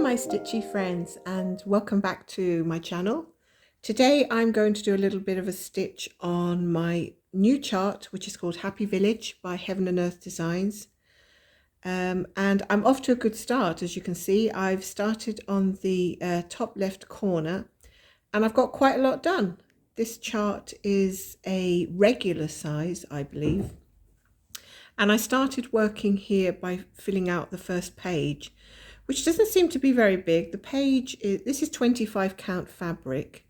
my stitchy friends, and welcome back to my channel. Today I'm going to do a little bit of a stitch on my new chart, which is called Happy Village by Heaven and Earth Designs. And I'm off to a good start. As you can see, I've started on the top left corner and I've got quite a lot done. This chart is a regular size, I believe. And I started working here by filling out the first page, which doesn't seem to be very big. The page is, this is 25 count fabric,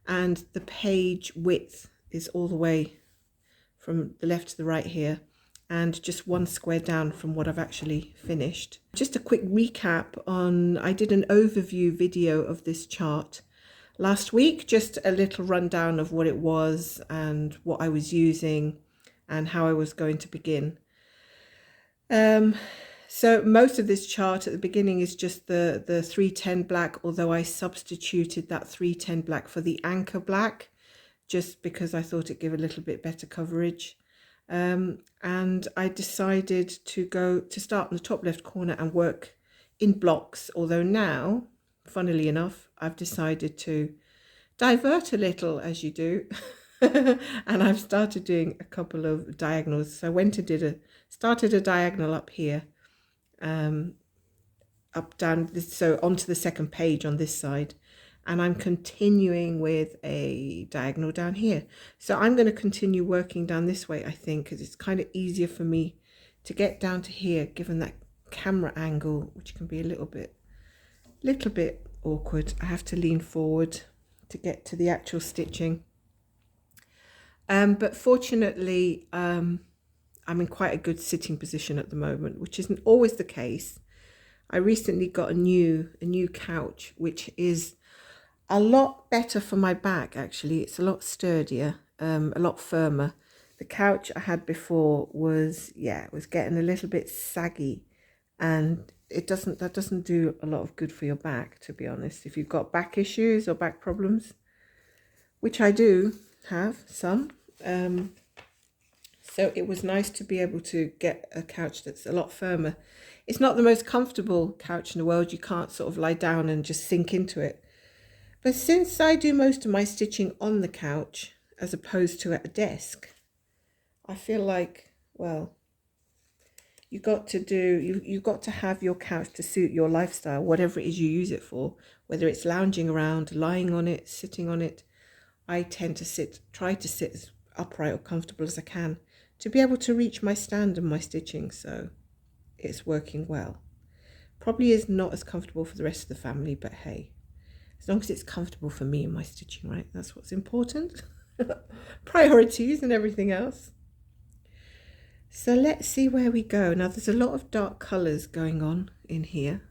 and the page width is all the way from the left to the right here, and just one square down from what I've actually finished. Just a quick recap on, I did an overview video of this chart last week, just a little rundown of what it was and what I was using and how I was going to begin. So most of this chart at the beginning is just the 310 black, although I substituted that 310 black for the anchor black, just because I thought it'd give a little bit better coverage. And I decided to start in the top left corner and work in blocks, although now, funnily enough, I've decided to divert a little, as you do. And I've started doing a couple of diagonals. So I went and started a diagonal up here, up down this, so onto the second page on this side, and I'm continuing with a diagonal down here. So I'm going to continue working down this way, I think, because it's kind of easier for me to get down to here, given that camera angle, which can be a little bit awkward. I have to lean forward to get to the actual stitching. But fortunately, I'm in quite a good sitting position at the moment, which isn't always the case. I recently got a new couch, which is a lot better for my back, actually. It's a lot sturdier, a lot firmer. The couch I had before was getting a little bit saggy, and that doesn't do a lot of good for your back, to be honest. If you've got back issues or back problems, which I do have some, so it was nice to be able to get a couch that's a lot firmer. It's not the most comfortable couch in the world. You can't sort of lie down and just sink into it. But since I do most of my stitching on the couch as opposed to at a desk, I feel like, well, you've got to have your couch to suit your lifestyle, whatever it is you use it for, whether it's lounging around, lying on it, sitting on it. I tend to try to sit as upright or comfortable as I can to be able to reach my stand and my stitching, so it's working well. Probably is not as comfortable for the rest of the family, but hey, as long as it's comfortable for me and my stitching, right? That's what's important. Priorities and everything else. So let's see where we go. Now there's a lot of dark colours going on in here.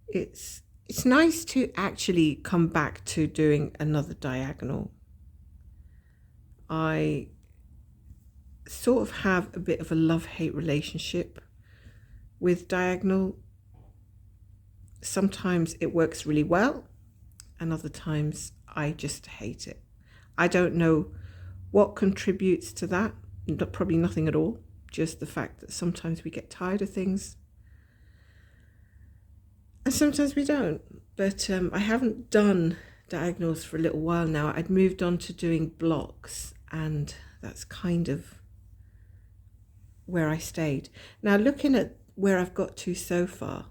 It's nice to actually come back to doing another diagonal. I sort of have a bit of a love-hate relationship with diagonal. Sometimes it works really well, and other times I just hate it. I don't know what contributes to that. Probably nothing at all. Just the fact that sometimes we get tired of things and sometimes we don't. But I haven't done diagonals for a little while now. I'd moved on to doing blocks, and that's kind of where I stayed. Now looking at where I've got to so far,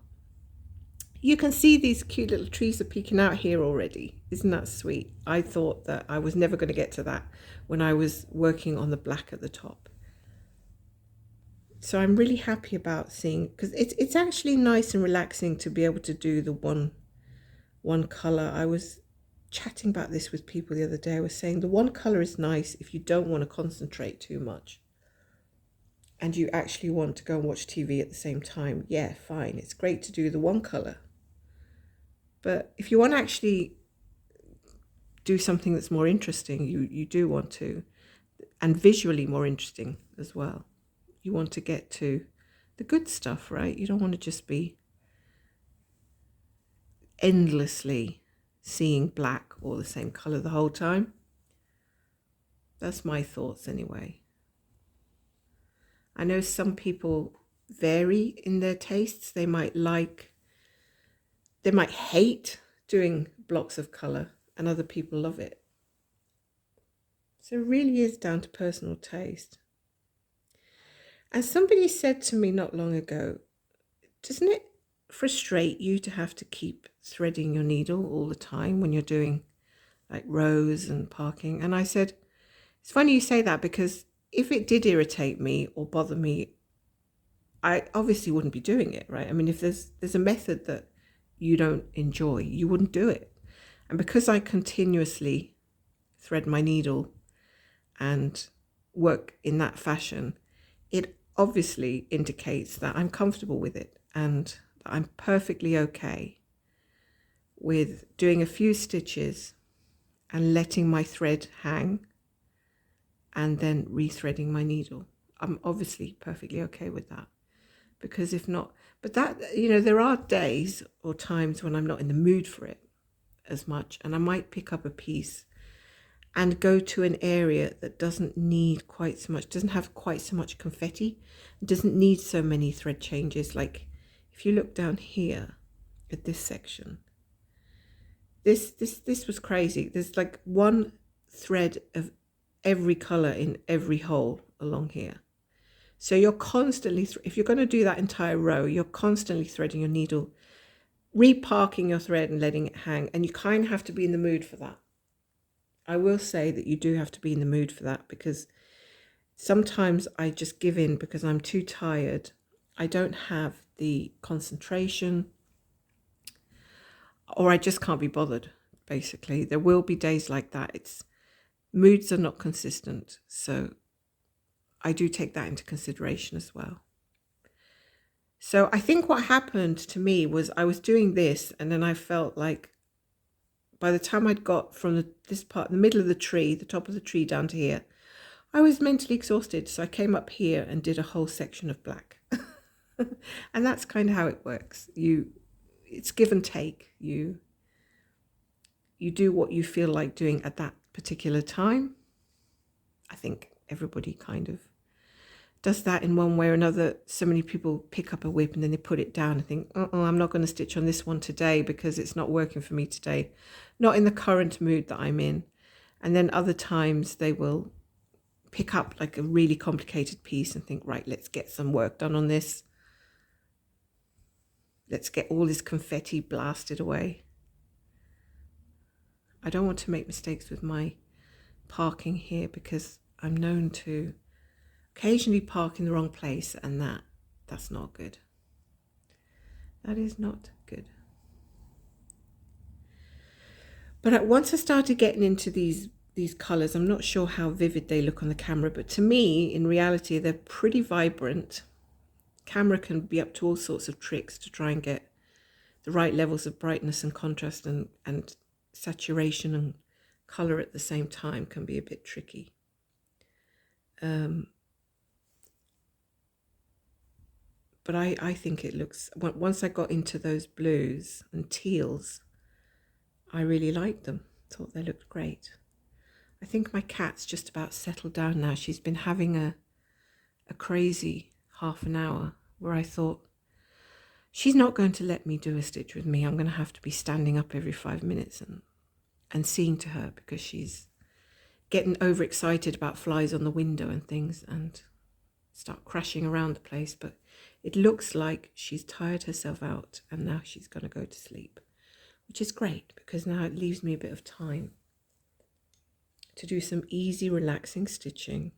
you can see these cute little trees are peeking out here already. Isn't that sweet? I thought that I was never going to get to that when I was working on the black at the top. So I'm really happy about seeing, because it's actually nice and relaxing to be able to do the one color. I was chatting about this with people the other day. I was saying the one color is nice if you don't want to concentrate too much and you actually want to go and watch TV at the same time. Yeah, fine. It's great to do the one color. But if you want to actually do something that's more interesting, you do want to, and visually more interesting as well. You want to get to the good stuff, right? You don't want to just be endlessly seeing black or the same color the whole time. That's my thoughts anyway. I know some people vary in their tastes. They might hate doing blocks of colour, and other people love it. So it really is down to personal taste. And somebody said to me not long ago, doesn't it frustrate you to have to keep threading your needle all the time when you're doing like rows and parking? And I said, it's funny you say that, because if it did irritate me or bother me, I obviously wouldn't be doing it, right? I mean, if there's a method that you don't enjoy, you wouldn't do it. And because I continuously thread my needle and work in that fashion, it obviously indicates that I'm comfortable with it and that I'm perfectly okay with doing a few stitches and letting my thread hang and then rethreading my needle. I'm obviously perfectly okay with that, because if not, but that, you know, there are days or times when I'm not in the mood for it as much, and I might pick up a piece and go to an area that doesn't need quite so much, doesn't have quite so much confetti, doesn't need so many thread changes. Like if you look down here at this section, this was crazy. There's like one thread of every color in every hole along here. So you're constantly, if you're going to do that entire row, you're constantly threading your needle, reparking your thread and letting it hang, and you kind of have to be in the mood for that. I will say that you do have to be in the mood for that, because sometimes I just give in because I'm too tired. I don't have the concentration, or I just can't be bothered, basically. There will be days like that. Moods are not consistent, so I do take that into consideration as well. So I think what happened to me was I was doing this, and then I felt like by the time I'd got from this part, the middle of the tree, the top of the tree down to here, I was mentally exhausted. So I came up here and did a whole section of black. And that's kind of how it works. It's give and take. You do what you feel like doing at that particular time. I think everybody kind of does that in one way or another. So many people pick up a whip and then they put it down and think, I'm not going to stitch on this one today because it's not working for me today, not in the current mood that I'm in. And then other times they will pick up like a really complicated piece and think, right, let's get some work done on this. Let's get all this confetti blasted away. I don't want to make mistakes with my parking here, because I'm known to occasionally park in the wrong place, and that's not good. That is not good. But once I started getting into these colors, I'm not sure how vivid they look on the camera, but to me, in reality, they're pretty vibrant. Camera can be up to all sorts of tricks to try and get the right levels of brightness and contrast and saturation and color at the same time can be a bit tricky. But I think it looks, once I got into those blues and teals, I really liked them. Thought they looked great. I think my cat's just about settled down now. She's been having a crazy half an hour where I thought, she's not going to let me do a stitch with me. I'm going to have to be standing up every 5 minutes and seeing to her, because she's getting overexcited about flies on the window and things and start crashing around the place. But it looks like she's tired herself out and now she's going to go to sleep, which is great, because now it leaves me a bit of time to do some easy, relaxing stitching.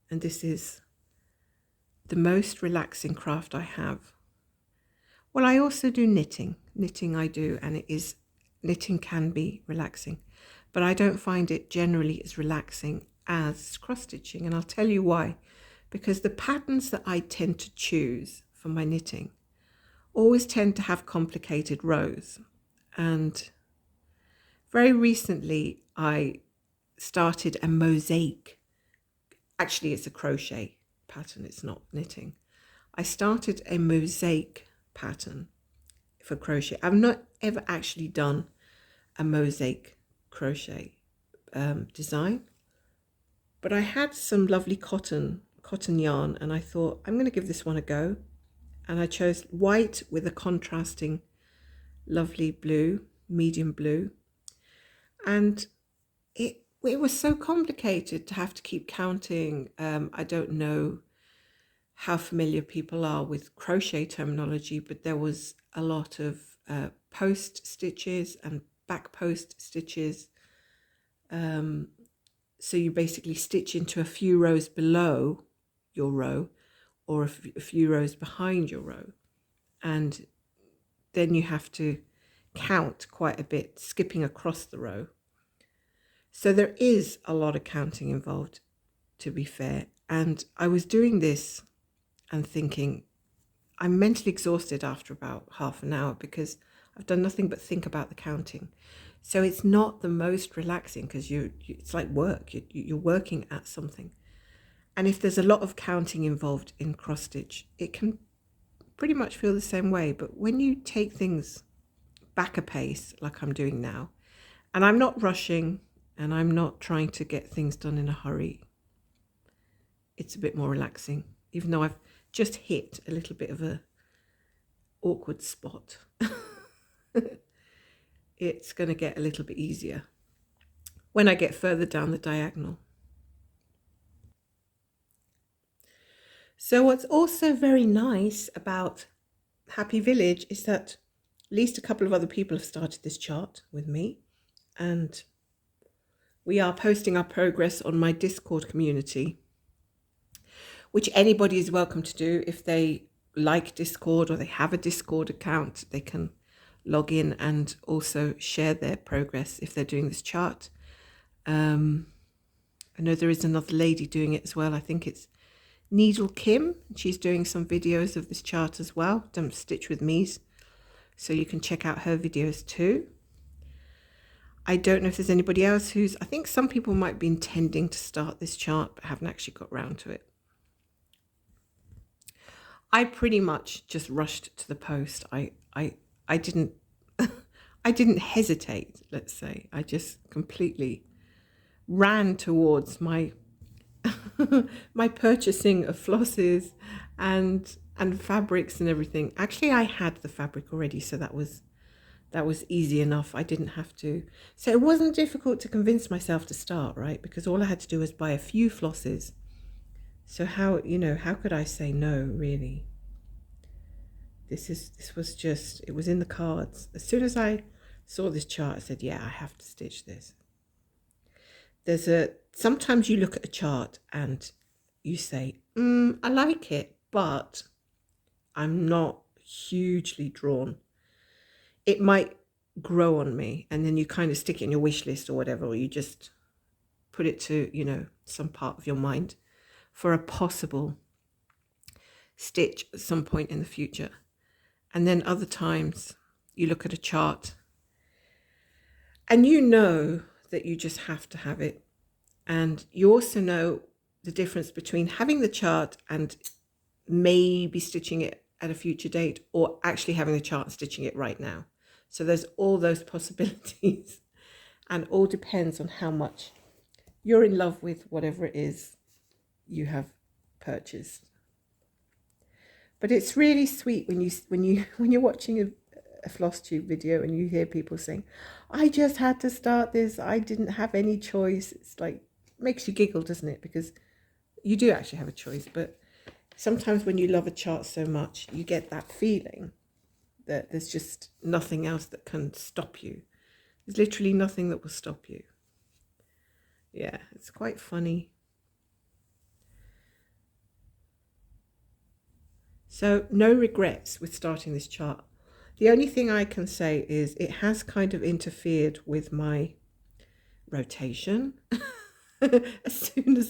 And this is the most relaxing craft I have. Well, I also do knitting. Knitting I do, and knitting can be relaxing, but I don't find it generally as relaxing as cross stitching, and I'll tell you why. Because the patterns that I tend to choose for my knitting always tend to have complicated rows, and very recently I started a mosaic. Actually, it's a crochet pattern, it's not knitting. I started a mosaic pattern for crochet. I've not ever actually done a mosaic crochet design, But I had some lovely cotton yarn, and I thought I'm going to give this one a go. And I chose white with a contrasting lovely blue, medium blue. And it was so complicated to have to keep counting. I don't know how familiar people are with crochet terminology, but there was a lot of post stitches and back post stitches. So you basically stitch into a few rows below your row or a few rows behind your row. And then you have to count quite a bit, skipping across the row. So there is a lot of counting involved, to be fair. And I was doing this and thinking, I'm mentally exhausted after about half an hour because I've done nothing but think about the counting. So it's not the most relaxing because it's like work. You're working at something. And if there's a lot of counting involved in cross stitch, it can pretty much feel the same way. But when you take things back a pace, like I'm doing now, and I'm not rushing and I'm not trying to get things done in a hurry, it's a bit more relaxing, even though I've just hit a little bit of a awkward spot. It's going to get a little bit easier when I get further down the diagonal. So what's also very nice about Happy Village is that at least a couple of other people have started this chart with me, and we are posting our progress on my Discord community, which anybody is welcome to do. If they like Discord or they have a Discord account, they can log in and also share their progress if they're doing this chart. I know there is another lady doing it as well. I think it's Needle Kim. She's doing some videos of this chart as well, done Stitch with Me's. So you can check out her videos too. I don't know if there's anybody else I think some people might be intending to start this chart but haven't actually got round to it. I pretty much just rushed to the post. I didn't I didn't hesitate, let's say. I just completely ran towards my my purchasing of flosses and fabrics and everything. Actually, I had the fabric already, so that was easy enough. I didn't have to. So it wasn't difficult to convince myself to start, right? Because all I had to do was buy a few flosses. So how could I say no, really? This was just, it was in the cards. As soon as I saw this chart, I said, yeah, I have to stitch this. Sometimes you look at a chart and you say, I like it, but I'm not hugely drawn. It might grow on me, and then you kind of stick it in your wish list or whatever, or you just put it to, some part of your mind for a possible stitch at some point in the future. And then other times you look at a chart and you know that you just have to have it. And you also know the difference between having the chart and maybe stitching it at a future date, or actually having the chart and stitching it right now. So there's all those possibilities, and all depends on how much you're in love with whatever it is you have purchased. But it's really sweet when you're watching a floss tube video and you hear people saying, I just had to start this, I didn't have any choice. It's like, makes you giggle, doesn't it? Because you do actually have a choice, but sometimes when you love a chart so much, you get that feeling that there's just nothing else that can stop you. There's literally nothing that will stop you. Yeah, it's quite funny. So no regrets with starting this chart. The only thing I can say is it has kind of interfered with my rotation. As soon as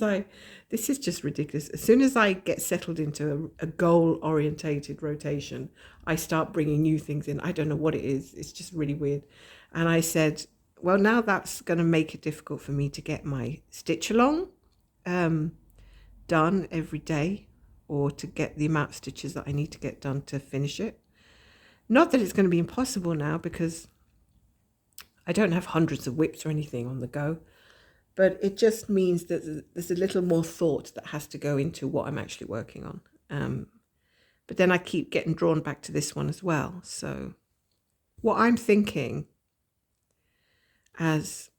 this is just ridiculous. As soon as I get settled into a goal-orientated rotation, I start bringing new things in. I don't know what it is. It's just really weird. And I said, well, now that's going to make it difficult for me to get my stitch along done every day, or to get the amount of stitches that I need to get done to finish it. Not that it's going to be impossible now, because I don't have hundreds of whips or anything on the go. but it just means that there's a little more thought that has to go into what I'm actually working on. But then I keep getting drawn back to this one as well. So what I'm thinking as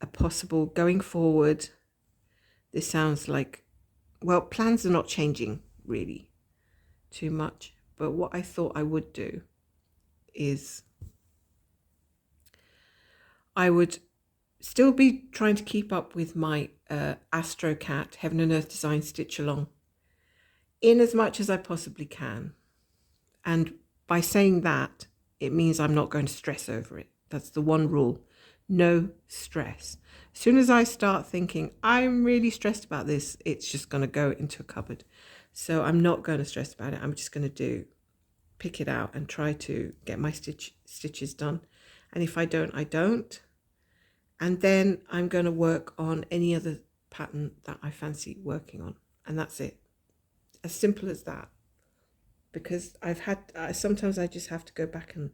a possible going forward, this sounds like, well, plans are not changing really too much. But what I thought I would do is I would still be trying to keep up with my Astro Cat Heaven and Earth Design Stitch Along in as much as I possibly can. And by saying that, it means I'm not going to stress over it. That's the one rule. No stress. As soon as I start thinking, I'm really stressed about this, it's just going to go into a cupboard. So I'm not going to stress about it. I'm just going to pick it out and try to get my stitches done. And if I don't, I don't. And then I'm going to work on any other pattern that I fancy working on. And that's it. As simple as that. Because sometimes I just have to go back and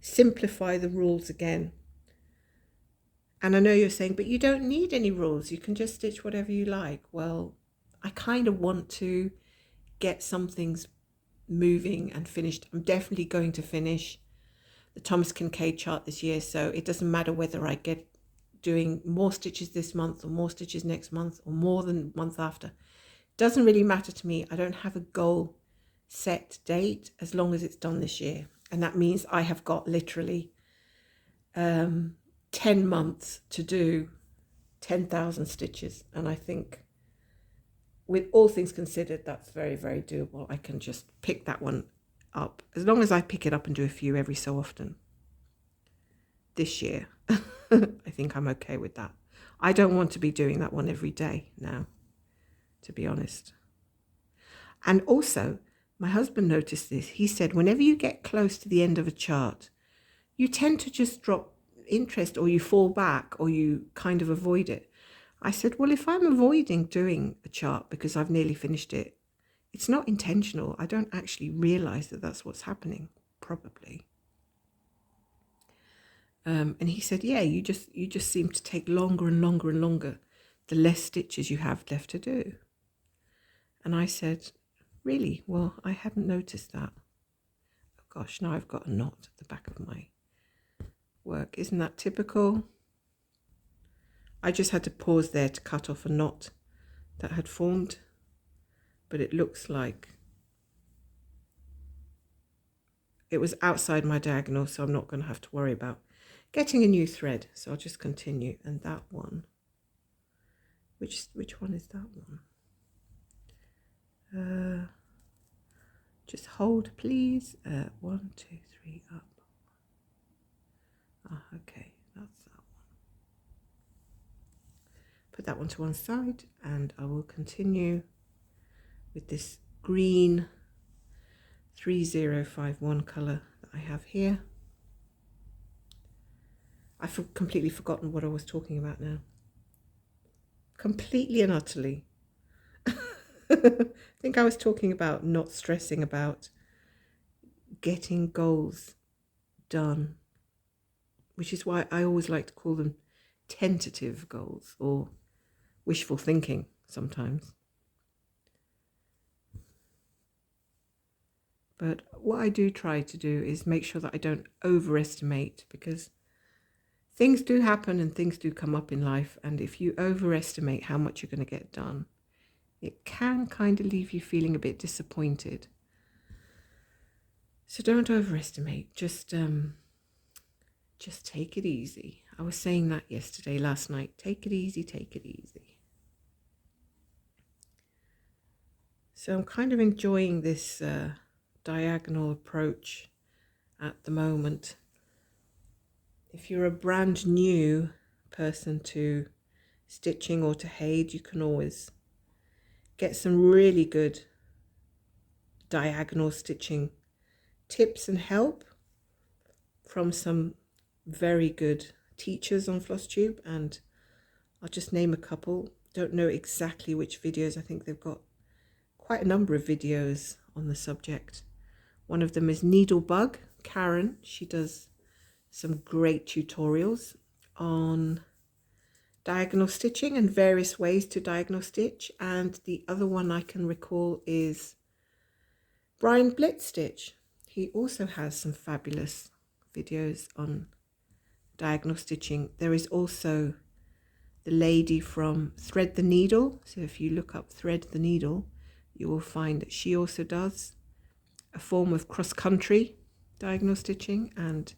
simplify the rules again. And I know you're saying, but you don't need any rules. You can just stitch whatever you like. Well, I kind of want to get some things moving and finished. I'm definitely going to finish the Thomas Kincaid chart this year. So it doesn't matter whether I get doing more stitches this month or more stitches next month or more than month after. It doesn't really matter to me. I don't have a goal set date as long as it's done this year. And that means I have got literally 10 months to do 10,000 stitches. And I think with all things considered, that's very, very doable. I can just pick that one up as long as I pick it up and do a few every so often. This year, I think I'm okay with that. I don't want to be doing that one every day now, to be honest. And also, my husband noticed this. He said, whenever you get close to the end of a chart, you tend to just drop interest, or you fall back, or you kind of avoid it. I said, well, if I'm avoiding doing a chart because I've nearly finished it, it's not intentional. I don't actually realize that that's what's happening, probably. And he said, yeah, you just seem to take longer and longer and longer the less stitches you have left to do. And I said, really? Well, I hadn't noticed that. Oh gosh, now I've got a knot at the back of my work. Isn't that typical? I just had to pause there to cut off a knot that had formed, but it looks like it was outside my diagonal, so I'm not going to have to worry about getting a new thread. So I'll just continue. And that one, which one is that one? Just hold, please. 1, 2, 3, up. Ah, okay, that's that one. Put that one to one side, and I will continue with this green 3051 colour that I have here. I've completely forgotten what I was talking about now. Completely and utterly. I think I was talking about not stressing about getting goals done, which is why I always like to call them tentative goals or wishful thinking sometimes. But what I do try to do is make sure that I don't overestimate, because things do happen and things do come up in life. And if you overestimate how much you're going to get done, it can kind of leave you feeling a bit disappointed. So don't overestimate. Just take it easy. I was saying that last night. Take it easy, take it easy. So I'm kind of enjoying this diagonal approach at the moment. If you're a brand new person to stitching or to HAED, you can always get some really good diagonal stitching tips and help from some very good teachers on FlossTube, and I'll just name a couple. Don't know exactly which videos. I think they've got quite a number of videos on the subject. One of them is Needlebug Karen. She does some great tutorials on diagonal stitching and various ways to diagonal stitch, and the other one I can recall is Brian Blitz Stitch. He also has some fabulous videos on diagonal stitching. There is also the lady from Thread the Needle, so if you look up Thread the Needle, you will find that she also does a form of cross-country diagonal stitching and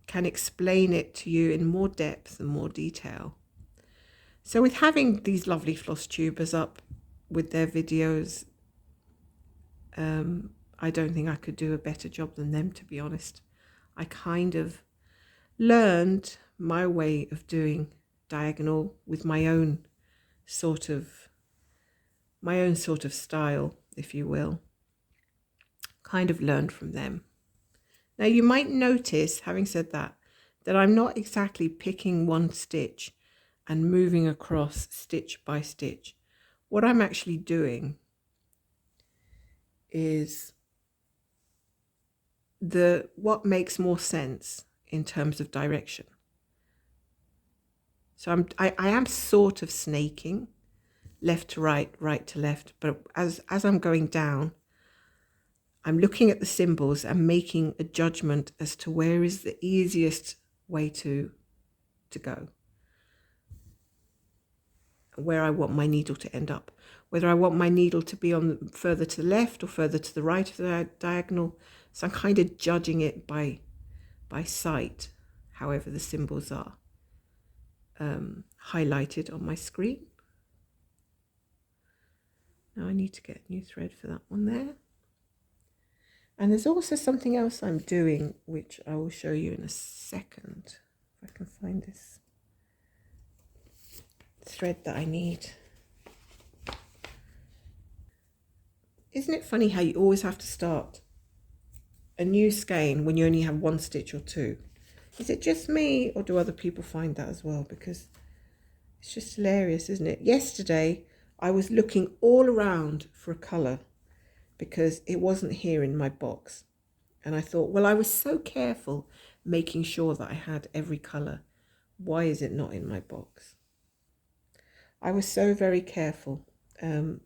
can explain it to you in more depth and more detail. So with having these lovely floss tubers up with their videos, I don't think I could do a better job than them, to be honest. I kind of learned my way of doing diagonal with my own sort of style, if you will. Kind of learned from them. Now you might notice, having said that, that I'm not exactly picking one stitch and moving across stitch by stitch. What I'm actually doing is what makes more sense in terms of direction. So I am sort of snaking left to right, right to left, but as I'm going down, I'm looking at the symbols and making a judgment as to where is the easiest way to go, where I want my needle to end up, whether I want my needle to be on further to the left or further to the right of the diagonal. So I'm kind of judging it by sight, however the symbols are highlighted on my screen. Now I need to get a new thread for that one there. And there's also something else I'm doing, which I will show you in a second. If I can find this thread that I need. Isn't it funny how you always have to start a new skein when you only have one stitch or two? Is it just me, or do other people find that as well? Because it's just hilarious, isn't it? Yesterday, I was looking all around for a colour because it wasn't here in my box. And I thought, well, I was so careful making sure that I had every colour. Why is it not in my box? I was so very careful. And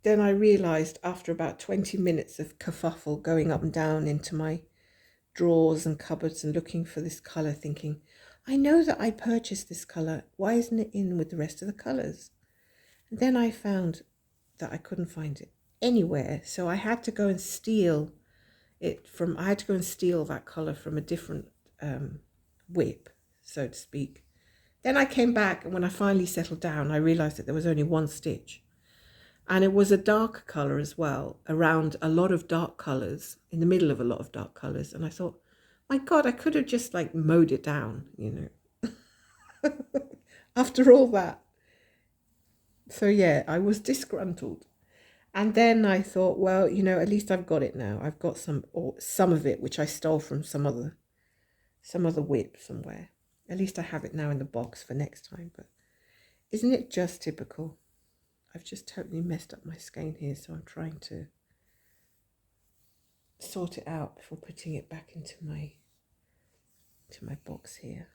then I realised after about 20 minutes of kerfuffle going up and down into my drawers and cupboards and looking for this colour, thinking, I know that I purchased this colour. Why isn't it in with the rest of the colours? And then I found that I couldn't find it anywhere. So I had to go and steal it from, I had to go and steal that colour from a different whip, so to speak. Then I came back, and when I finally settled down, I realised that there was only one stitch. And it was a dark colour as well, around a lot of dark colours, in the middle of a lot of dark colours. And I thought, my God, I could have just like mowed it down, you know, after all that. So yeah, I was disgruntled. And then I thought, well, you know, at least I've got it now. I've got some of it, which I stole from some other whip somewhere. At least I have it now in the box for next time. But isn't it just typical? I've just totally messed up my skein here, so I'm trying to sort it out before putting it back into my box here.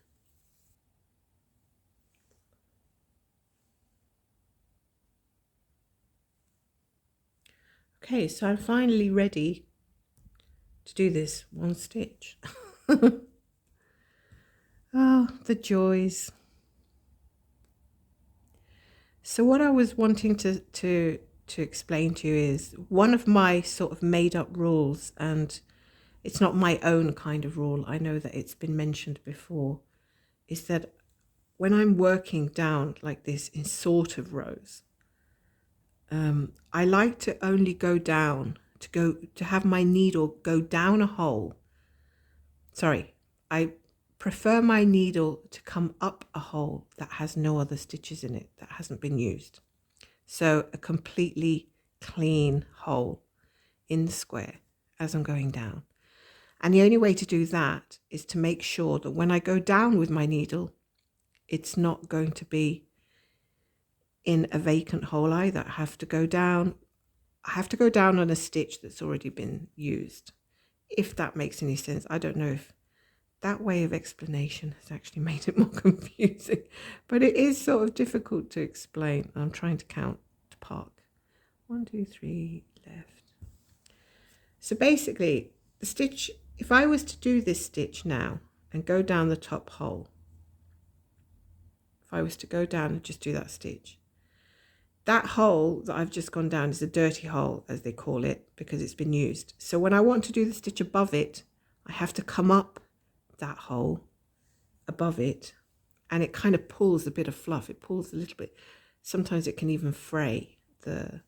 Okay, so I'm finally ready to do this one stitch. Oh, the joys. So what I was wanting to explain to you is one of my sort of made up rules, and it's not my own kind of rule. I know that it's been mentioned before, is that when I'm working down like this in sort of rows, I like to only go down, to have my needle go down a hole. Sorry, I prefer my needle to come up a hole that has no other stitches in it, that hasn't been used. So a completely clean hole in the square as I'm going down. And the only way to do that is to make sure that when I go down with my needle, it's not going to be in a vacant hole either. I have to go down on a stitch that's already been used. If that makes any sense. I don't know if that way of explanation has actually made it more confusing, but it is sort of difficult to explain. I'm trying to count to park. 1, 2, 3, left. So basically, the stitch, if I was to do this stitch now and go down the top hole, if I was to go down and just do that stitch, that hole that I've just gone down is a dirty hole, as they call it, because it's been used. So when I want to do the stitch above it, I have to come up that hole above it, and it kind of pulls a bit of fluff. It pulls a little bit. Sometimes it can even fray the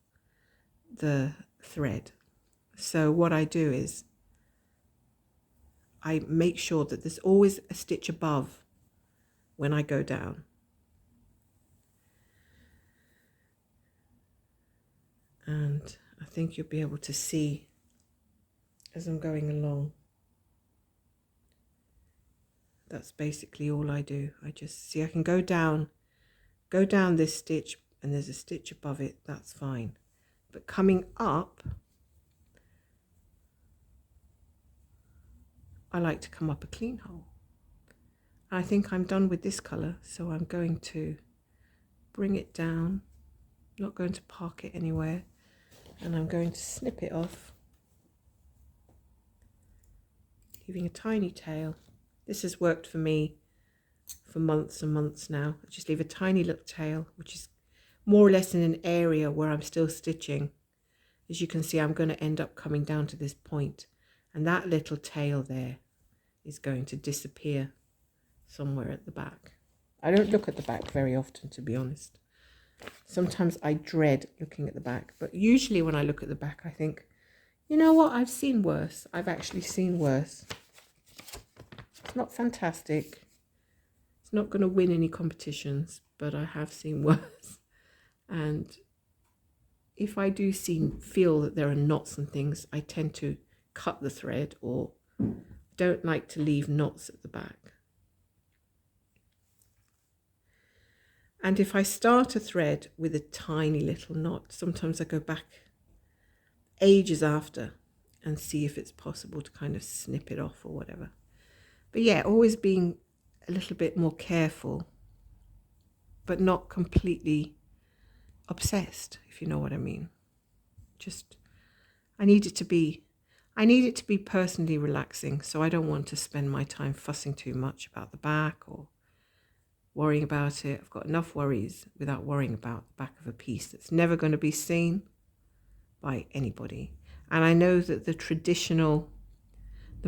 thread. So what I do is I make sure that there's always a stitch above when I go down. And I think you'll be able to see as I'm going along. That's basically all I do. I just see I can go down this stitch, and there's a stitch above it. That's fine. But coming up, I like to come up a clean hole. I think I'm done with this colour, so I'm going to bring it down. Not going to park it anywhere, and I'm going to snip it off, leaving a tiny tail. This has worked for me for months and months now. I just leave a tiny little tail, which is more or less in an area where I'm still stitching. As you can see, I'm going to end up coming down to this point, and that little tail there is going to disappear somewhere at the back. I don't look at the back very often, to be honest. Sometimes I dread looking at the back, but usually when I look at the back, I think, you know what, I've seen worse. I've actually seen worse. It's not fantastic. It's not going to win any competitions, but I have seen worse. And if I do feel that there are knots and things, I tend to cut the thread, or don't like to leave knots at the back. And if I start a thread with a tiny little knot, sometimes I go back ages after and see if it's possible to kind of snip it off or whatever. But yeah, always being a little bit more careful, but not completely obsessed, if you know what I mean. Just, I need it to be personally relaxing, so I don't want to spend my time fussing too much about the back or worrying about it. I've got enough worries without worrying about the back of a piece that's never going to be seen by anybody. And I know that the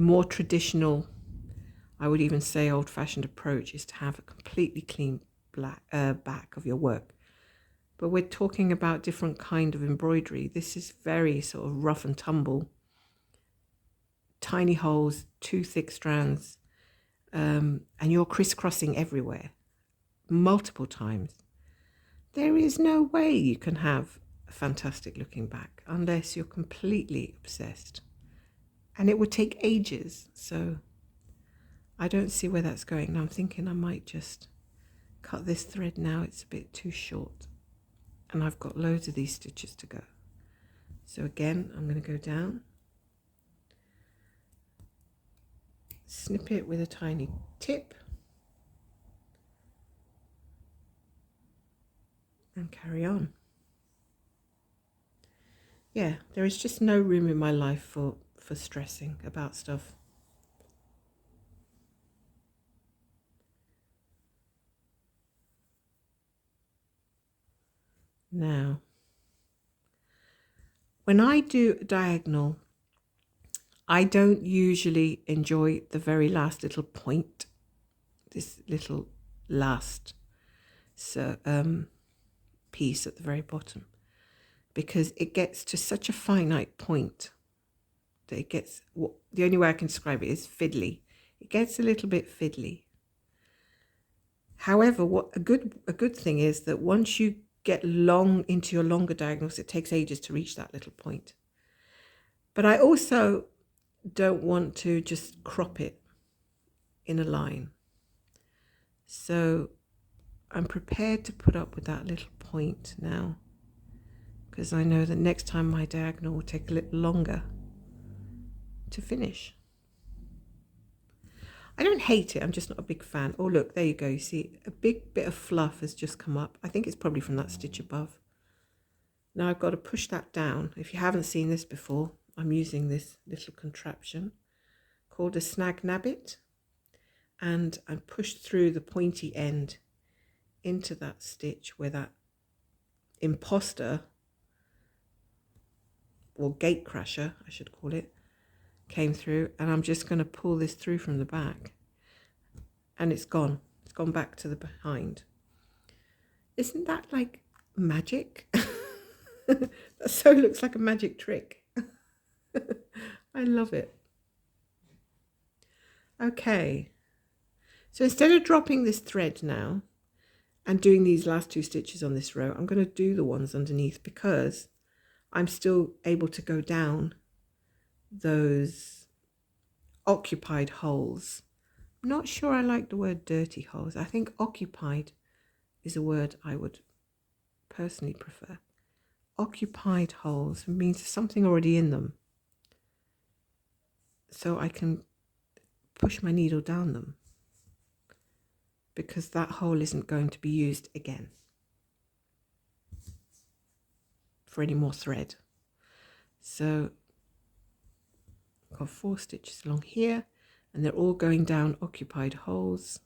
more traditional, I would even say old-fashioned approach is to have a completely clean back of your work. But we're talking about different kind of embroidery. This is very sort of rough and tumble. Tiny holes, 2 thick strands, and you're crisscrossing everywhere, multiple times. There is no way you can have a fantastic looking back unless you're completely obsessed. And it would take ages, so I don't see where that's going. Now I'm thinking I might just cut this thread now. It's a bit too short, and I've got loads of these stitches to go. So again, I'm going to go down, snip it with a tiny tip, and carry on. Yeah, there is just no room in my life for stressing about stuff. Now, when I do a diagonal, I don't usually enjoy the very last little point, this little last piece at the very bottom, because it gets to such a finite point that it gets, the only way I can describe it is fiddly. It gets a little bit fiddly. However, a good thing is that once you get long into your longer diagonals, it takes ages to reach that little point. But I also don't want to just crop it in a line. So I'm prepared to put up with that little point now, because I know that next time my diagonal will take a little longer to finish. I don't hate it, I'm just not a big fan. Oh look, there you go, you see a big bit of fluff has just come up. I think it's probably from that stitch above. Now I've got to push that down. If you haven't seen this before, I'm using this little contraption called a snag nabbit, and I push through the pointy end into that stitch where that imposter or gate crasher, I should call it, came through, and I'm just going to pull this through from the back, and it's gone back to the behind. Isn't that like magic? That so looks like a magic trick. I love it. Okay, so instead of dropping this thread now and doing these last 2 stitches on this row, I'm going to do the ones underneath because I'm still able to go down those occupied holes. I'm not sure I like the word dirty holes. I think occupied is a word I would personally prefer. Occupied holes means there's something already in them, so I can push my needle down them because that hole isn't going to be used again for any more thread. So I've got 4 stitches along here, and they're all going down occupied holes,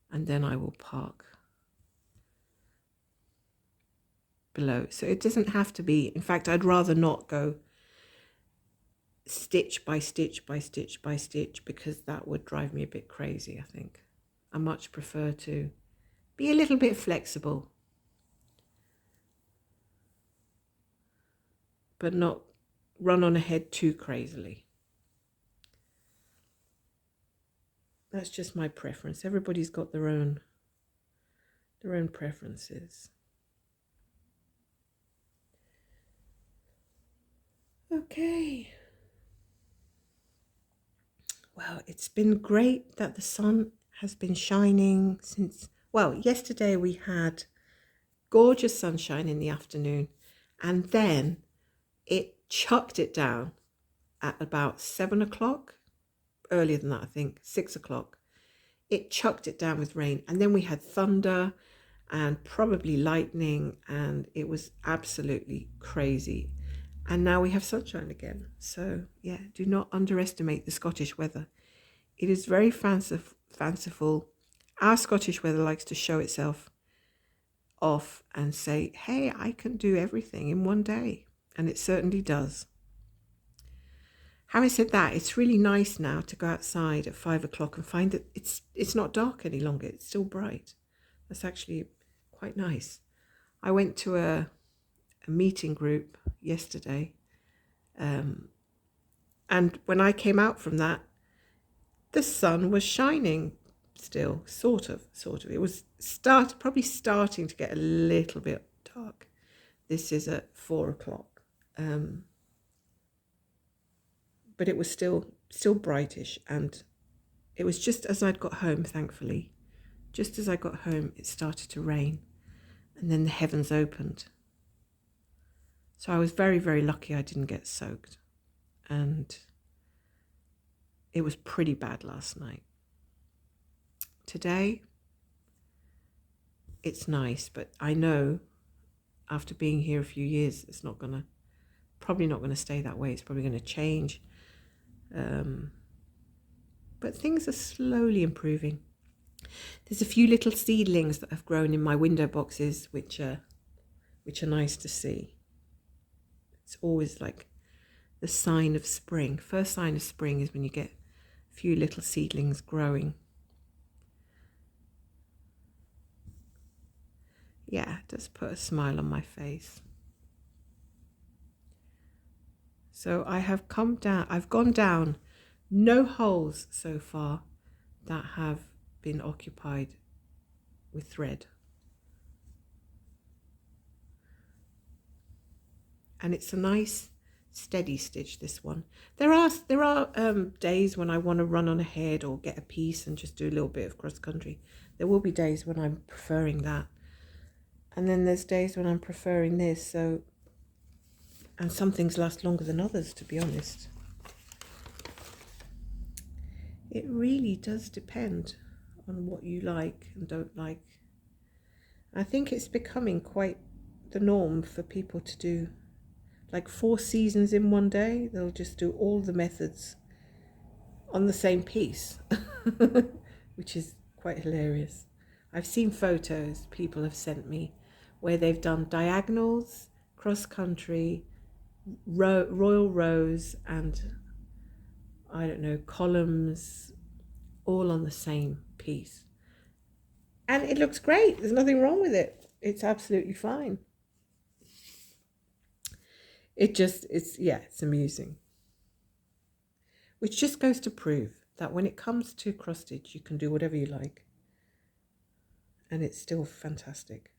and then I will park below. So it doesn't have to be, in fact I'd rather not go stitch by stitch by stitch by stitch, because that would drive me a bit crazy. I think I much prefer to be a little bit flexible, but not run on ahead too crazily. That's just my preference. Everybody's got their own preferences. Okay. Well, it's been great that the sun has been shining since, well, yesterday we had gorgeous sunshine in the afternoon, and then it chucked it down at about 7 o'clock, earlier than that I think, 6 o'clock. It chucked it down with rain, and then we had thunder and probably lightning, and it was absolutely crazy. And now we have sunshine again. So yeah, do not underestimate the Scottish weather. It is very fanciful. Our Scottish weather likes to show itself off and say, hey, I can do everything in one day. And it certainly does. Having said that, it's really nice now to go outside at 5 o'clock and find that it's not dark any longer. It's still bright. That's actually quite nice. I went to a meeting group yesterday, and when I came out from that, the sun was shining still, sort of. It was probably starting to get a little bit dark. This is at 4 o'clock, but it was still brightish, and it was just as I'd got home, thankfully. Just as I got home, it started to rain, and then the heavens opened. So I was very, very lucky I didn't get soaked. And it was pretty bad last night. Today, it's nice, but I know after being here a few years, it's probably not going to stay that way. It's probably going to change. But things are slowly improving. There's a few little seedlings that have grown in my window boxes, which are nice to see. It's always like the sign of spring. First sign of spring is when you get a few little seedlings growing. Yeah, it does put a smile on my face. So I've gone down no holes so far that have been occupied with thread. And it's a nice steady stitch, this one. There are days when I want to run on ahead or get a piece and just do a little bit of cross country. There will be days when I'm preferring that. And then there's days when I'm preferring this. And some things last longer than others, to be honest. It really does depend on what you like and don't like. I think it's becoming quite the norm for people to do like 4 seasons in one day. They'll just do all the methods on the same piece, which is quite hilarious. I've seen photos people have sent me where they've done diagonals, cross country, royal rows, and I don't know, columns, all on the same piece. And it looks great. There's nothing wrong with it. It's absolutely fine. It's amusing. Which just goes to prove that when it comes to cross stitch, you can do whatever you like. And it's still fantastic.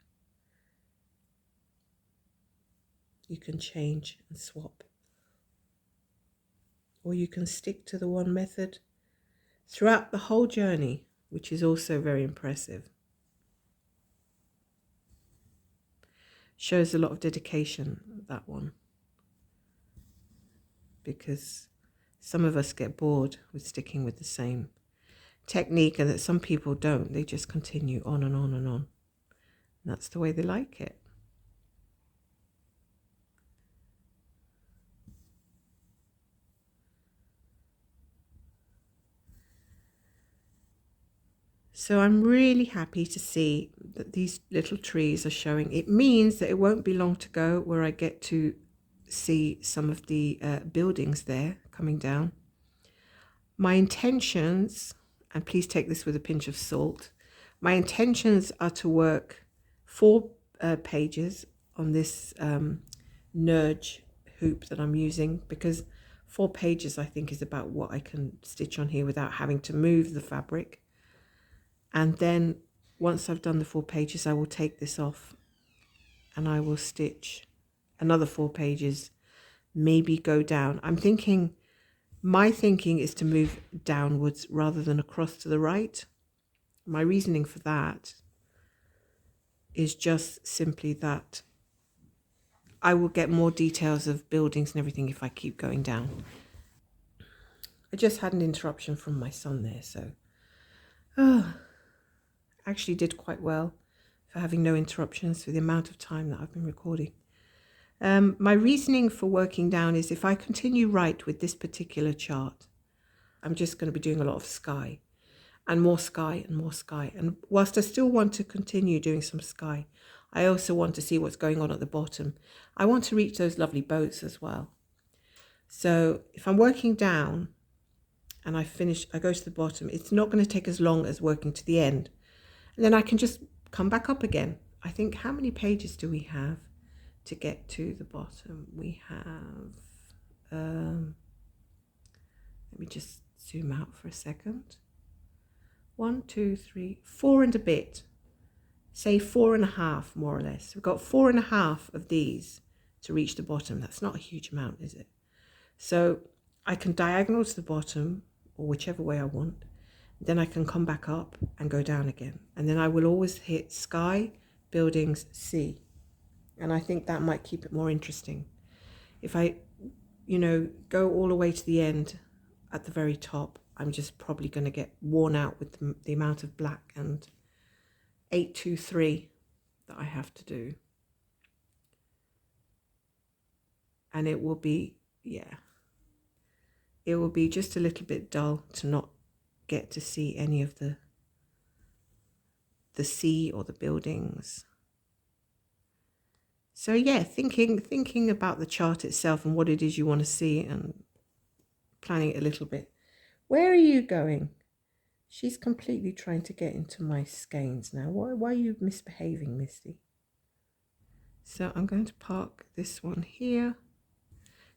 You can change and swap. Or you can stick to the one method throughout the whole journey, which is also very impressive. Shows a lot of dedication, that one. Because some of us get bored with sticking with the same technique, and that some people don't. They just continue on and on and on. And that's the way they like it. So I'm really happy to see that these little trees are showing. It means that it won't be long to go where I get to see some of the buildings there coming down. My intentions, and please take this with a pinch of salt, my intentions are to work 4 pages on this Nerge hoop that I'm using, because 4 pages I think is about what I can stitch on here without having to move the fabric. And then once I've done the 4 pages, I will take this off and I will stitch another 4 pages, maybe go down. My thinking is to move downwards rather than across to the right. My reasoning for that is just simply that I will get more details of buildings and everything if I keep going down. I just had an interruption from my son there, so actually did quite well for having no interruptions for the amount of time that I've been recording. My reasoning for working down is if I continue right with this particular chart, I'm just going to be doing a lot of sky and more sky and more sky. And whilst I still want to continue doing some sky, I also want to see what's going on at the bottom. I want to reach those lovely boats as well. So if I'm working down and I go to the bottom, it's not going to take as long as working to the end. And then I can just come back up again. I think, how many pages do we have to get to the bottom? We have, let me just zoom out for a second. 1, 2, 3, 4 and a bit. Say 4.5 more or less. We've got 4.5 of these to reach the bottom. That's not a huge amount, is it? So I can diagonal to the bottom, or whichever way I want. Then I can come back up and go down again. And then I will always hit sky, buildings, sea. And I think that might keep it more interesting. If I, go all the way to the end at the very top, I'm just probably going to get worn out with the amount of black and 823 that I have to do. And it will be, it will be just a little bit dull to not get to see any of the sea or the buildings. So thinking about the chart itself and what it is you want to see and planning it a little bit. Where are you going? She's completely trying to get into my skeins now. Why are you misbehaving, Misty? So I'm going to park this one here.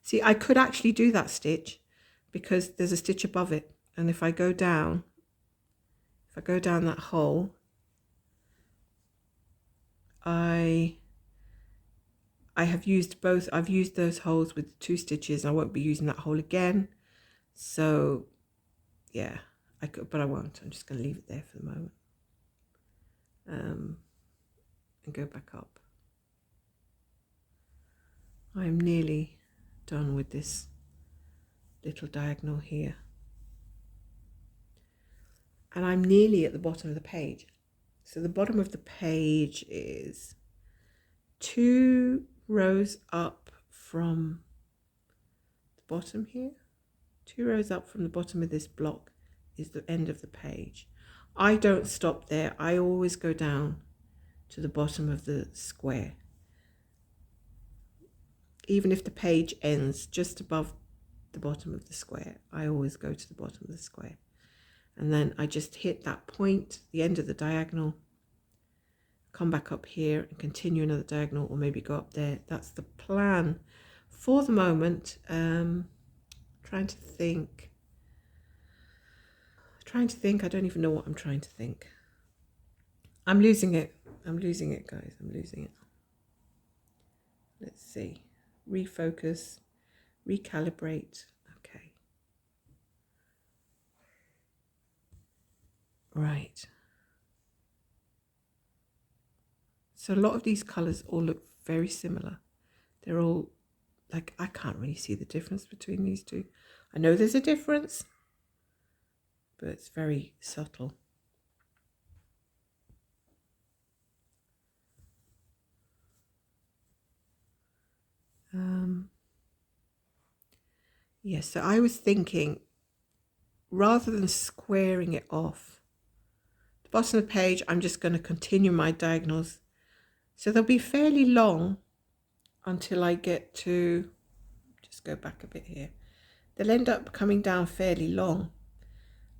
See, I could actually do that stitch because there's a stitch above it. And if I go down that hole, I have used both. I've used those holes with 2 stitches. I won't be using that hole again. So yeah, I could, but I won't. I'm just going to leave it there for the moment. And go back up. I'm nearly done with this little diagonal here. and I'm nearly at the bottom of the page. So the bottom of the page is 2 rows up from the bottom here. 2 rows up from the bottom of this block is the end of the page. I don't stop there. I always go down to the bottom of the square. Even if the page ends just above the bottom of the square, I always go to the bottom of the square. And then I just hit that point, the end of the diagonal, come back up here and continue another diagonal, or maybe go up there. That's the plan for the moment. Trying to think. I don't even know what I'm trying to think. I'm losing it, guys. I'm losing it. Let's see. Refocus, recalibrate. Okay. Right. So a lot of these colors all look very similar. They're all like, I can't really see the difference between these two. I know there's a difference, but it's very subtle. Yes, so I was thinking, rather than squaring it off, the bottom of the page, I'm just going to continue my diagonals. So they'll be fairly long until I get to, just go back a bit here. They'll end up coming down fairly long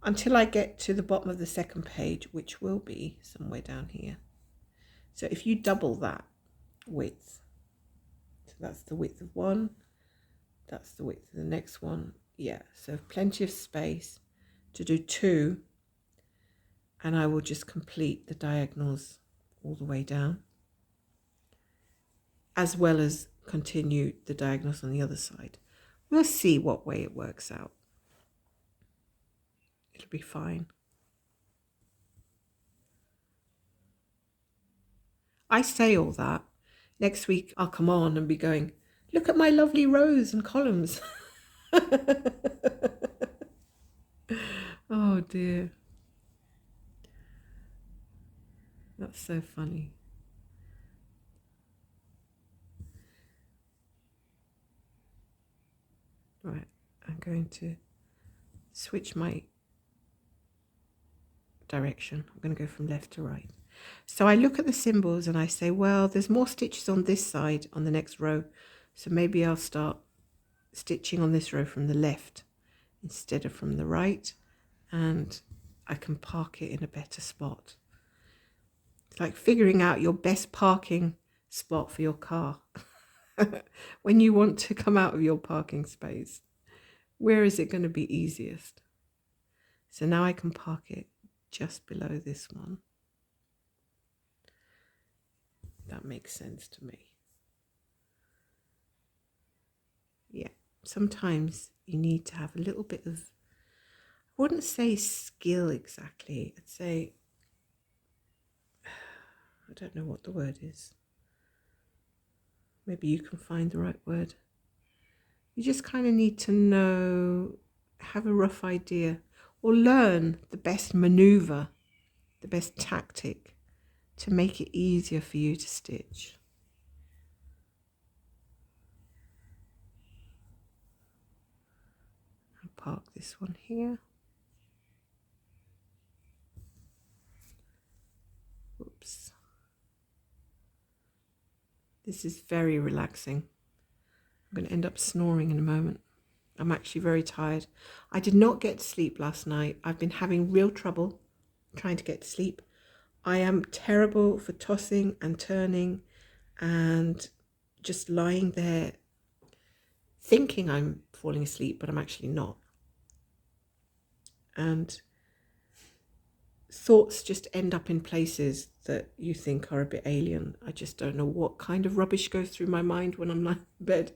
until I get to the bottom of the second page, which will be somewhere down here. So if you double that width, so that's the width of one, that's the width of the next one. Yeah, so plenty of space to do 2, and I will just complete the diagonals all the way down, as well as continue the diagonals on the other side. We'll see what way it works out. It'll be fine. I say all that. Next week I'll come on and be going, look at my lovely rows and columns. Oh dear. That's so funny. Right, I'm going to switch my direction. I'm going to go from left to right. So I look at the symbols and I say, well, there's more stitches on this side on the next row. So maybe I'll start stitching on this row from the left instead of from the right. And I can park it in a better spot. It's like figuring out your best parking spot for your car. When you want to come out of your parking space, where is it going to be easiest? So now I can park it just below this one. That makes sense to me. Yeah, sometimes you need to have a little bit of, I wouldn't say skill exactly, I'd say, I don't know what the word is. Maybe you can find the right word. You just kind of need to know, have a rough idea, or learn the best maneuver, the best tactic to make it easier for you to stitch. I'll park this one here. Oops. This is very relaxing. I'm going to end up snoring in a moment. I'm actually very tired. I did not get to sleep last night. I've been having real trouble trying to get to sleep. I am terrible for tossing and turning and just lying there thinking I'm falling asleep, but I'm actually not. And thoughts just end up in places that you think are a bit alien. I just don't know what kind of rubbish goes through my mind when I'm lying in bed.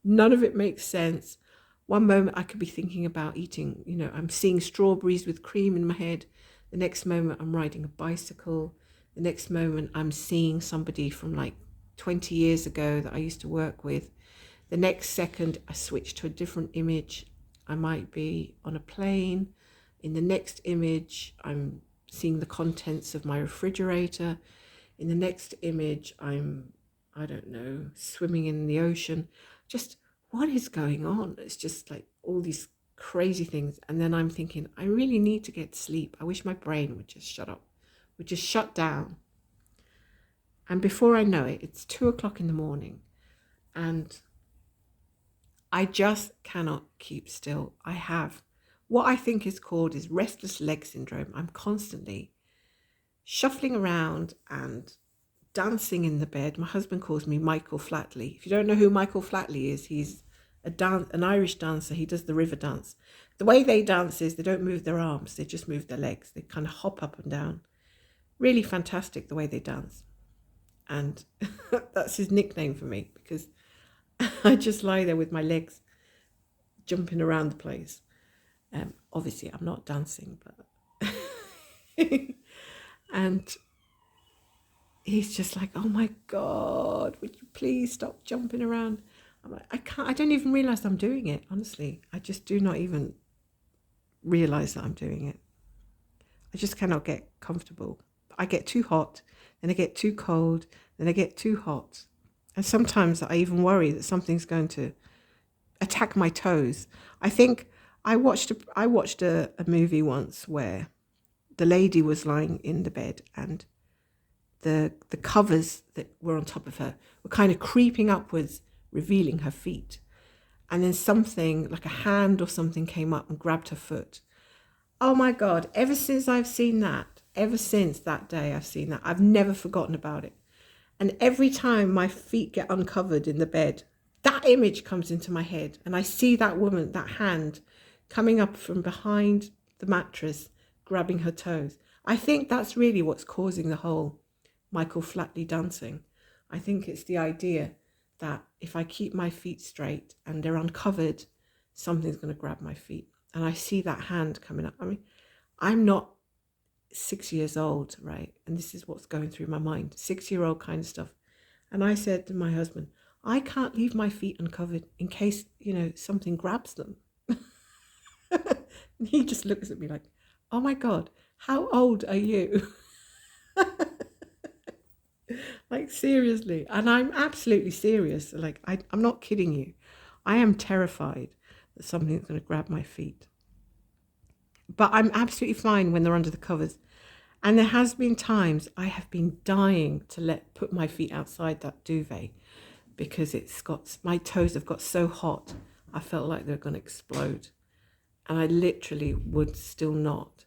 None of it makes sense. One moment I could be thinking about eating, I'm seeing strawberries with cream in my head. The next moment I'm riding a bicycle. The next moment I'm seeing somebody from like 20 years ago that I used to work with. The next second I switch to a different image. I might be on a plane. In the next image, I'm seeing the contents of my refrigerator. In the next image, I don't know, swimming in the ocean. Just what is going on? It's just like all these crazy things. And then I'm thinking, I really need to get sleep. I wish my brain would just shut up, would just shut down. And before I know it, it's 2 o'clock in the morning. And I just cannot keep still. I have what I think is called is restless leg syndrome. I'm constantly shuffling around and dancing in the bed. My husband calls me Michael Flatley. If you don't know who Michael Flatley is, he's an Irish dancer. He does the river dance. The way they dance is they don't move their arms. They just move their legs. They kind of hop up and down. Really fantastic the way they dance. And that's his nickname for me, because I just lie there with my legs jumping around the place. Obviously, I'm not dancing, but and he's just like, oh my God, would you please stop jumping around? I'm like, I don't even realize I'm doing it. Honestly, I just do not even realize that I'm doing it. I just cannot get comfortable. I get too hot, then I get too cold, then I get too hot. And sometimes I even worry that something's going to attack my toes. I think I watched a movie once where the lady was lying in the bed and the covers that were on top of her were kind of creeping upwards, revealing her feet. And then something like a hand or something came up and grabbed her foot. Oh my God, ever since that day I've seen that, I've never forgotten about it. And every time my feet get uncovered in the bed, that image comes into my head. And I see that woman, that hand coming up from behind the mattress, grabbing her toes. I think that's really what's causing the whole Michael Flatley dancing. I think it's the idea that if I keep my feet straight and they're uncovered, something's going to grab my feet. And I see that hand coming up. I mean, I'm not 6 years old, right? And this is what's going through my mind, 6-year-old kind of stuff. And I said to my husband, I can't leave my feet uncovered in case, something grabs them. And he just looks at me like, oh my God, how old are you? Like, seriously. And I'm absolutely serious. Like, I'm not kidding you. I am terrified that something's going to grab my feet. But I'm absolutely fine when they're under the covers. And there has been times I have been dying to put my feet outside that duvet because my toes have got so hot. I felt like they're going to explode. And I literally would still not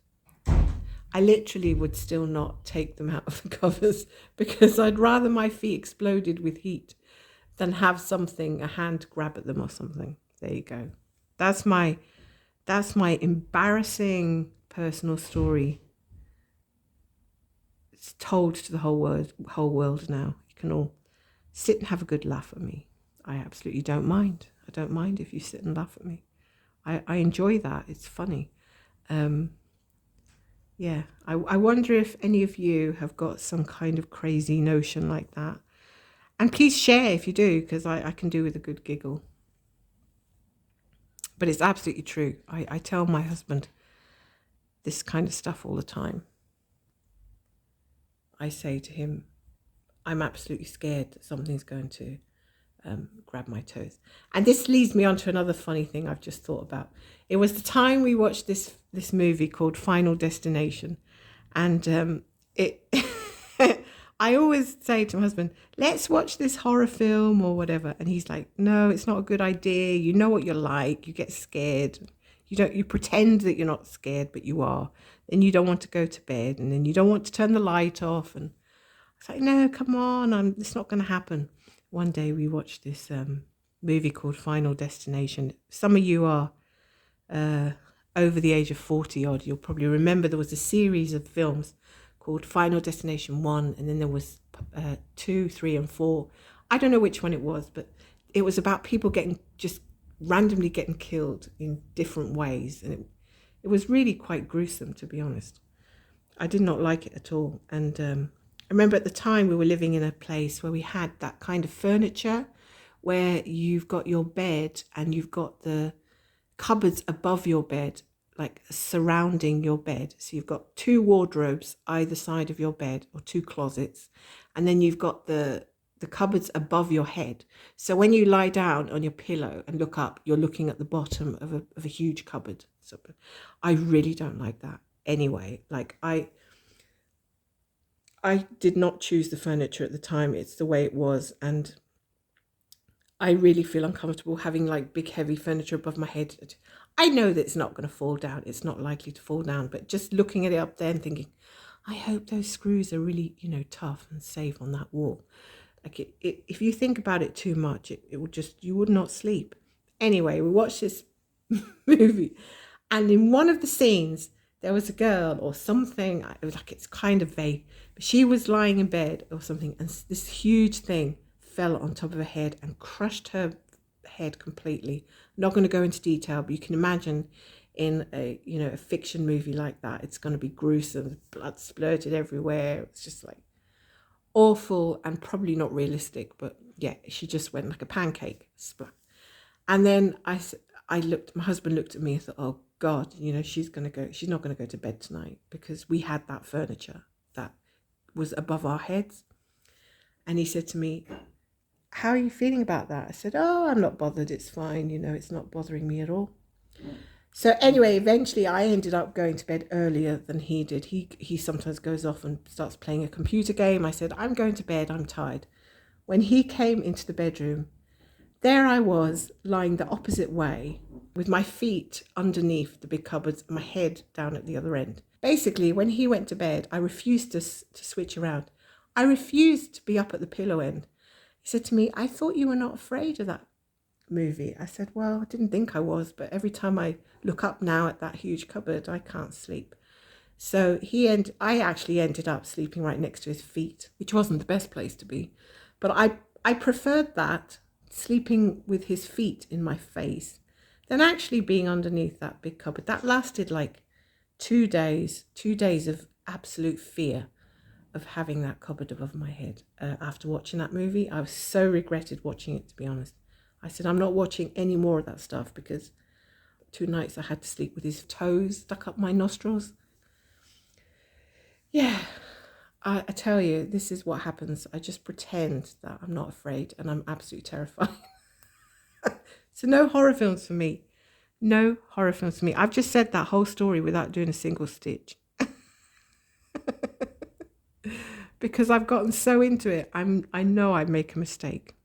take them out of the covers because I'd rather my feet exploded with heat than have a hand grab at them or something. There you go. That's my embarrassing personal story. It's told to the whole world now. You can all sit and have a good laugh at me. I absolutely don't mind. I don't mind if you sit and laugh at me. I enjoy that. It's funny. Yeah, I wonder if any of you have got some kind of crazy notion like that. And please share if you do, because I can do with a good giggle. But it's absolutely true. I tell my husband this kind of stuff all the time. I say to him, I'm absolutely scared that something's going to grab my toes. And this leads me on to another funny thing I've just thought about. It was the time we watched this movie called Final Destination. And I always say to my husband, let's watch this horror film or whatever. And he's like, no, it's not a good idea. You know what you're like. You get scared. You pretend that you're not scared, but you are. And you don't want to go to bed. And then you don't want to turn the light off. And it's like, no, come on. It's not going to happen. One day we watched this movie called Final Destination. Some of you are over the age of 40 odd. You'll probably remember there was a series of films called Final Destination 1, and then there was 2, 3, and 4. I don't know which one it was, but it was about people randomly getting killed in different ways. And it was really quite gruesome, to be honest. I did not like it at all. And I remember at the time we were living in a place where we had that kind of furniture where you've got your bed and you've got the cupboards above your bed like surrounding your bed. So you've got 2 wardrobes either side of your bed, or 2 closets, and then you've got the cupboards above your head. So when you lie down on your pillow and look up, you're looking at the bottom of a huge cupboard. So I really don't like that. Anyway, like I did not choose the furniture at the time. It's the way it was, and I really feel uncomfortable having like big heavy furniture above my head. I know that it's not going to fall down. It's not likely to fall down, but just looking at it up there and thinking, I hope those screws are really, tough and safe on that wall. Like if you think about it too much, it would just, you would not sleep. Anyway, we watched this movie, and in one of the scenes, there was a girl or something. It was like, it's kind of vague, but she was lying in bed or something, and this huge thing fell on top of her head and crushed her head completely. I'm not going to go into detail, but you can imagine in a fiction movie like that, it's going to be gruesome, blood splurted everywhere. It's just like awful and probably not realistic, but yeah, she just went like a pancake. And then my husband looked at me and thought, oh God, she's not going to go to bed tonight, because we had that furniture that was above our heads. And he said to me, how are you feeling about that? I said, oh, I'm not bothered. It's fine. It's not bothering me at all. So anyway, eventually I ended up going to bed earlier than he did. He sometimes goes off and starts playing a computer game. I said, I'm going to bed. I'm tired. When he came into the bedroom, there I was lying the opposite way with my feet underneath the big cupboards and my head down at the other end. Basically, when he went to bed, I refused to switch around. I refused to be up at the pillow end. He said to me, I thought you were not afraid of that movie. I said, well, I didn't think I was, but every time I look up now at that huge cupboard, I can't sleep. So I actually ended up sleeping right next to his feet, which wasn't the best place to be. But I preferred that, sleeping with his feet in my face, than actually being underneath that big cupboard. That lasted like 2 days of absolute fear of having that cupboard above my head. After watching that movie, I so regretted watching it, to be honest. I said, I'm not watching any more of that stuff, because 2 nights I had to sleep with his toes stuck up my nostrils. Yeah, I tell you, this is what happens. I just pretend that I'm not afraid, and I'm absolutely terrified. So no horror films for me. No horror films for me. I've just said that whole story without doing a single stitch. Because I've gotten so into it. I know I'd make a mistake.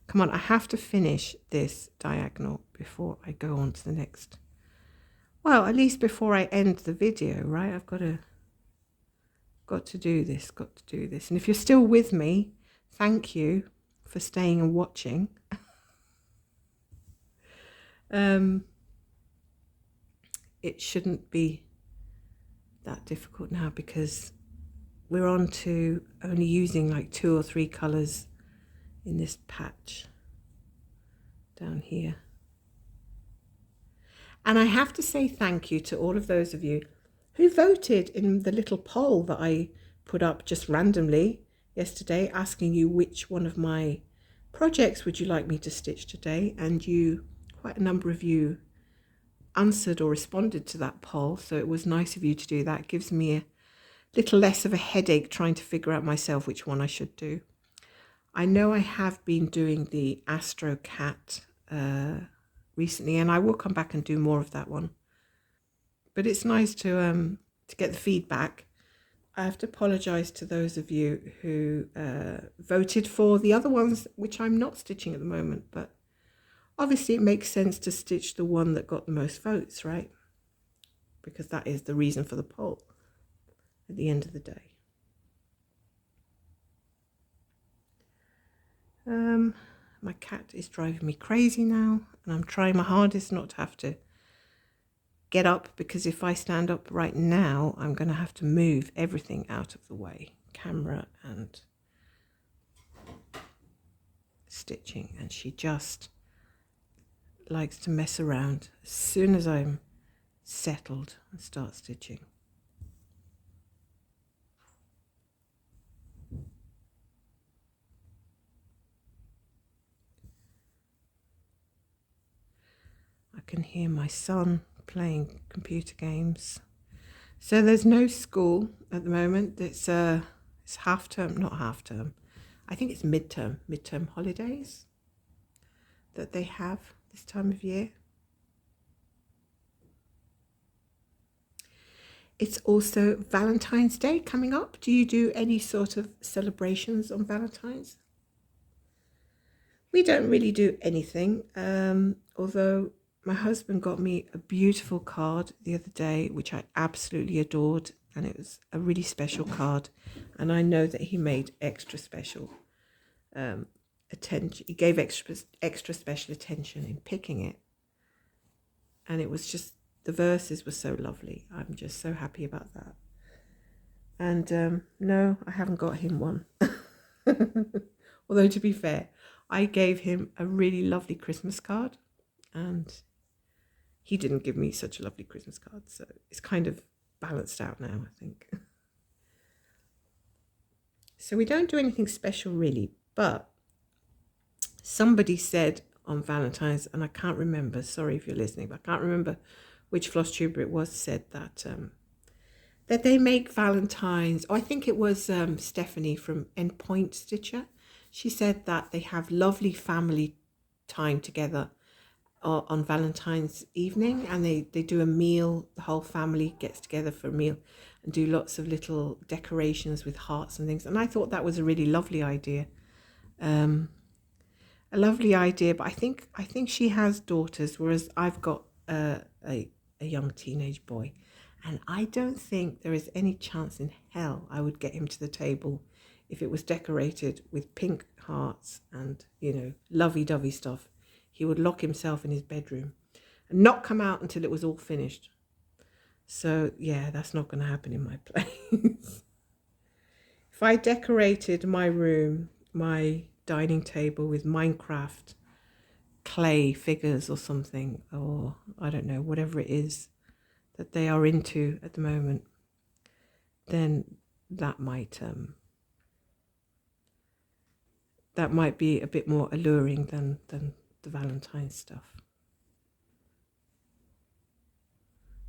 Come on, I have to finish this diagonal before I go on to the next. Well, at least before I end the video, right? I've got to do this, And if you're still with me, thank you for staying and watching. It shouldn't be that difficult now, because we're on to only using like 2 or 3 colors in this patch down here. And I have to say thank you to all of those of you who voted in the little poll that I put up just randomly yesterday, asking you which one of my projects would you like me to stitch today. And quite a number of you answered or responded to that poll, so it was nice of you to do that. It gives me a little less of a headache trying to figure out myself which one I should do. I know I have been doing the Astro Cat recently, and I will come back and do more of that one. But it's nice to get the feedback. I have to apologise to those of you who voted for the other ones, which I'm not stitching at the moment, but obviously it makes sense to stitch the one that got the most votes, right? Because that is the reason for the poll at the end of the day. My cat is driving me crazy now, and I'm trying my hardest not to have to get up, because if I stand up right now, I'm going to have to move everything out of the way, camera and stitching, and she just likes to mess around as soon as I'm settled and start stitching. I can hear my son playing computer games. So there's no school at the moment. It's half term, not half term. I think it's midterm holidays that they have this time of year. It's also Valentine's Day coming up. Do you do any sort of celebrations on Valentine's? We don't really do anything, although my husband got me a beautiful card the other day, which I absolutely adored, and it was a really special card, and I know that he made extra special attention. He gave extra special attention in picking it, and it was just, the verses were so lovely. I'm just so happy about that. And no, I haven't got him one. Although, to be fair, I gave him a really lovely Christmas card, and he didn't give me such a lovely Christmas card. So it's kind of balanced out now, I think. So we don't do anything special really, but somebody said on Valentine's, and I can't remember, sorry if you're listening, but I can't remember which floss tuber it was, said that that they make Valentine's. Oh, I think it was Stephanie from Endpoint Stitcher. She said that they have lovely family time together on Valentine's evening, and they do a meal. The whole family gets together for a meal and do lots of little decorations with hearts and things. And I thought that was a really lovely idea. A lovely idea, but I think she has daughters, whereas I've got a young teenage boy, and I don't think there is any chance in hell I would get him to the table if it was decorated with pink hearts and, you know, lovey-dovey stuff. He would lock himself in his bedroom and not come out until it was all finished. So yeah, that's not going to happen in my place. If I decorated my room, my dining table with Minecraft clay figures or something, or I don't know, whatever it is that they are into at the moment, then that might be a bit more alluring than the Valentine's stuff.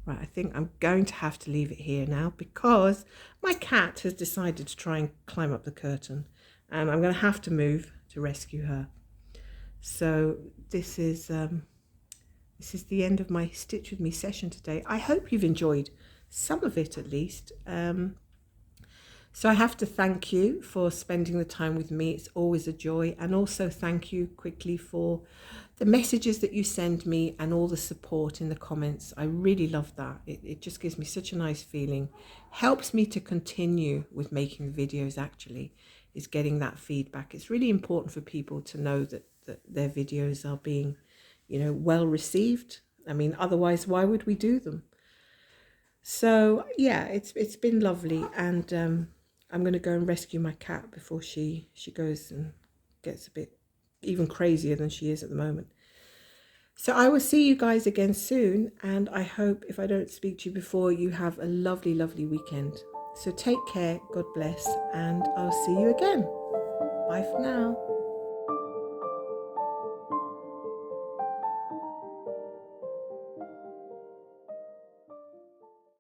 Right, I think I'm going to have to leave it here now because my cat has decided to try and climb up the curtain, and I'm going to have to move to rescue her. So this is the end of my Stitch With Me session today. I hope you've enjoyed some of it at least. So I have to thank you for spending the time with me. It's always a joy. And also thank you quickly for the messages that you send me and all the support in the comments. I really love that. It just gives me such a nice feeling. Helps me to continue with making the videos, actually, is getting that feedback. It's really important for people to know that their videos are being, you know, well received. I mean, otherwise, why would we do them? So yeah, it's been lovely, and I'm going to go and rescue my cat before she goes and gets a bit even crazier than she is at the moment. So I will see you guys again soon, and I hope, if I don't speak to you before, you have a lovely, lovely weekend. So take care, God bless, and I'll see you again. Bye for now.